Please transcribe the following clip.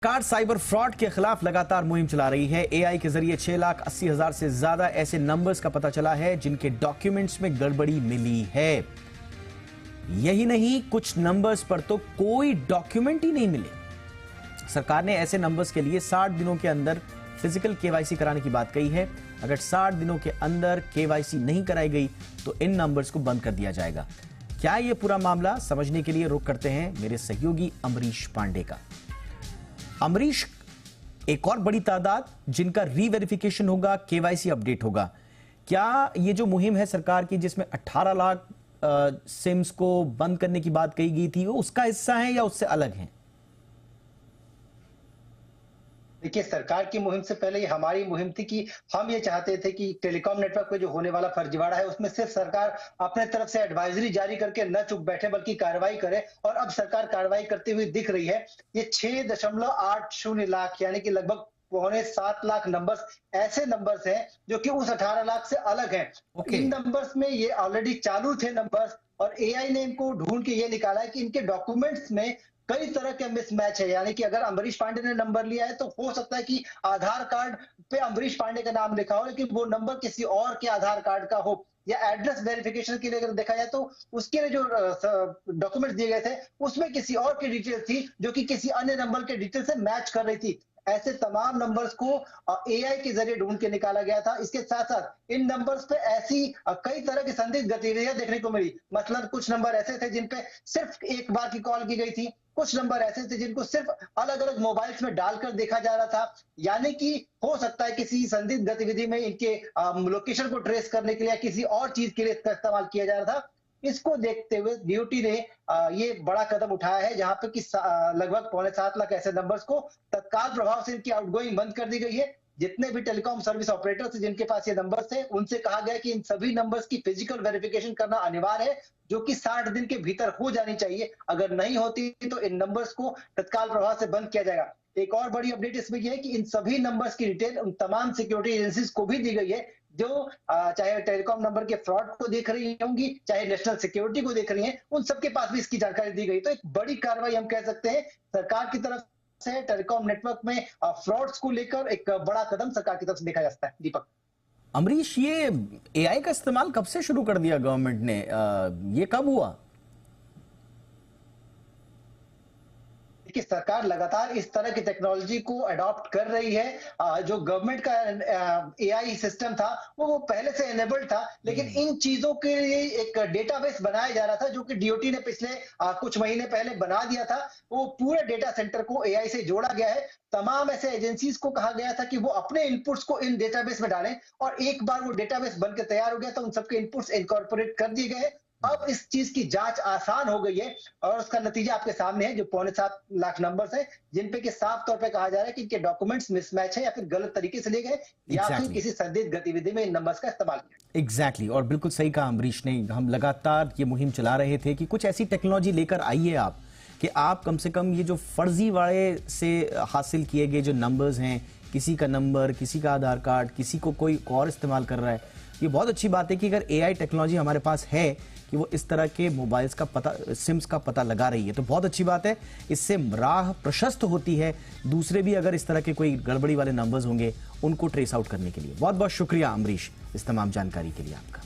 सरकार cyber fraud के खिलाफ लगातार मुहिम चला रही है। एआई के जरिए 6,80,000 से ज्यादा ऐसे नंबर्स का पता चला है जिनके डॉक्यूमेंट्स में गड़बड़ी मिली है। यही नहीं, कुछ नंबर्स पर तो कोई डॉक्यूमेंट ही नहीं मिले। सरकार ने ऐसे नंबर्स के लिए 60 दिनों के अंदर फिजिकल केवाईसी कराने की बात कही है। अगर 60 दिनों के अंदर केवाईसी नहीं कराई गई तो इन नंबर्स को बंद कर दिया जाएगा। क्या यह पूरा मामला, समझने के लिए रुख करते हैं मेरे सहयोगी अमरीश पांडे का। अमरीश, एक और बड़ी तादाद जिनका रीवेरिफिकेशन होगा, केवाईसी अपडेट होगा, क्या ये जो मुहिम है सरकार की जिसमें 18 लाख सिम्स को बंद करने की बात कही गई थी, वो उसका हिस्सा है या उससे अलग है? देखिए, सरकार की मुहिम से पहले हमारी मुहिम थी कि हम ये चाहते थे कि टेलीकॉम नेटवर्क पे जो होने वाला फर्जीवाड़ा है उसमें सिर्फ सरकार अपने तरफ से एडवाइजरी जारी करके न चुप बैठे बल्कि कार्रवाई करे, और अब सरकार कार्रवाई करती हुई दिख रही है। ये 6.80 लाख यानी कि लगभग 6.75 लाख नंबर्स ऐसे नंबर्स हैं जो कि उस 18 लाख से अलग हैं। इन नंबर्स में ये ऑलरेडी चालू थे नंबर्स, और एआई ने इनको ढूंढ के ये निकाला है कि इनके डॉक्यूमेंट्स में कई तरह के मिसमैच है। यानी कि अगर अमरीश पांडे ने नंबर लिया है तो हो सकता है कि आधार कार्ड पे अमरीश पांडे का नाम लिखा हो लेकिन वो नंबर किसी और के आधार कार्ड का हो, या एड्रेस वेरिफिकेशन के लिए अगर देखा जाए तो उसके लिए जो डॉक्यूमेंट्स दिए गए थे उसमें किसी और की डिटेल थी जो कि किसी अन्य नंबर के डिटेल से मैच कर रही थी। ऐसे तमाम नंबर्स को एआई के जरिए ढूंढ के निकाला गया था। इसके साथ साथ इन नंबर्स पे ऐसी कई तरह की संदिग्ध गतिविधियां देखने को मिली। मतलब कुछ नंबर ऐसे थे जिन पे सिर्फ एक बार की कॉल की गई थी, कुछ नंबर ऐसे थे जिनको सिर्फ अलग अलग मोबाइल्स में डालकर देखा जा रहा था। यानी कि हो सकता है किसी संदिग्ध गतिविधि में इनके लोकेशन को ट्रेस करने के लिए किसी और चीज के लिए इसका इस्तेमाल किया जा रहा था। इसको देखते हुए डीओटी ने ये बड़ा कदम उठाया है जहां पे कि लगभग 6.75 लाख ऐसे नंबर्स को तत्काल प्रभाव से इनकी आउटगोइंग बंद कर दी गई है। जितने भी टेलीकॉम सर्विस ऑपरेटर्स हैं जिनके पास ये नंबर्स हैं उनसे कहा गया है कि इन सभी नंबर्स की फिजिकल वेरिफिकेशन करना अनिवार्य है, जो कि 60 दिन के भीतर हो जानी चाहिए। अगर नहीं होती तो इन नंबर्स को तत्काल प्रभाव से बंद किया जाएगा। एक और बड़ी अपडेट इसमें यह है कि इन सभी नंबर्स की डिटेल उन तमाम सिक्योरिटी एजेंसीज को भी दी गई है जो चाहे टेलीकॉम नंबर के फ्रॉड को देख रही होंगी, चाहे नेशनल सिक्योरिटी को देख रही हैं, उन सबके पास भी इसकी जानकारी दी गई। तो एक बड़ी कार्रवाई हम कह सकते हैं सरकार की तरफ से टेलीकॉम नेटवर्क में फ्रॉड्स को लेकर एक बड़ा कदम सरकार की तरफ से देखा जा सकता है। दीपक। अमरीश, ये एआई का इस्तेमाल कब से शुरू कर दिया गवर्नमेंट ने? ये कब हुआ? कि सरकार लगातार इस तरह की टेक्नोलॉजी को अडॉप्ट कर रही है। जो गवर्नमेंट का एआई सिस्टम था वो पहले से एनेबल्ड था, लेकिन इन चीजों के लिए एक डेटाबेस बनाया जा रहा था जो कि डीओटी ने पिछले कुछ महीने पहले बना दिया था। वो पूरे डेटा सेंटर को एआई से जोड़ा गया है। तमाम ऐसे एजेंसीज को कहा गया था कि वो अपने इनपुट्स को इन डेटाबेस में डालें, और एक बार वो डेटाबेस बनकर तैयार हो गया तो उन सबके इनपुट्स इनकॉर्पोरेट कर दिए गए। अब इस चीज की जांच आसान हो गई है और उसका नतीजा आपके सामने है, जो 6.75 लाख नंबर्स हैं जिन पे कि साफ तौर पे कहा जा रहा है कि इनके डॉक्यूमेंट्स मिसमैच है या फिर गलत तरीके से लिए गए या फिर किसी संदिग्ध गतिविधि में इन नंबर्स का इस्तेमाल किया। एग्जैक्टली, और बिल्कुल सही कहा अमरीश ने। हम लगातार ये मुहिम चला रहे थे कि कुछ ऐसी टेक्नोलॉजी लेकर आइए आप कि आप कम से कम ये जो फर्जी वाले से हासिल किए गए जो नंबर्स हैं, किसी का नंबर, किसी का आधार कार्ड, किसी को कोई और इस्तेमाल कर रहा है, ये बहुत अच्छी बात है कि अगर एआई टेक्नोलॉजी हमारे पास है कि वो इस तरह के मोबाइल्स का पता, सिम्स का पता लगा रही है, तो बहुत अच्छी बात है। इससे राह प्रशस्त होती है दूसरे भी अगर इस तरह के कोई गड़बड़ी वाले नंबर्स होंगे उनको ट्रेस आउट करने के लिए। बहुत बहुत शुक्रिया अमरीश इस तमाम जानकारी के लिए आपका।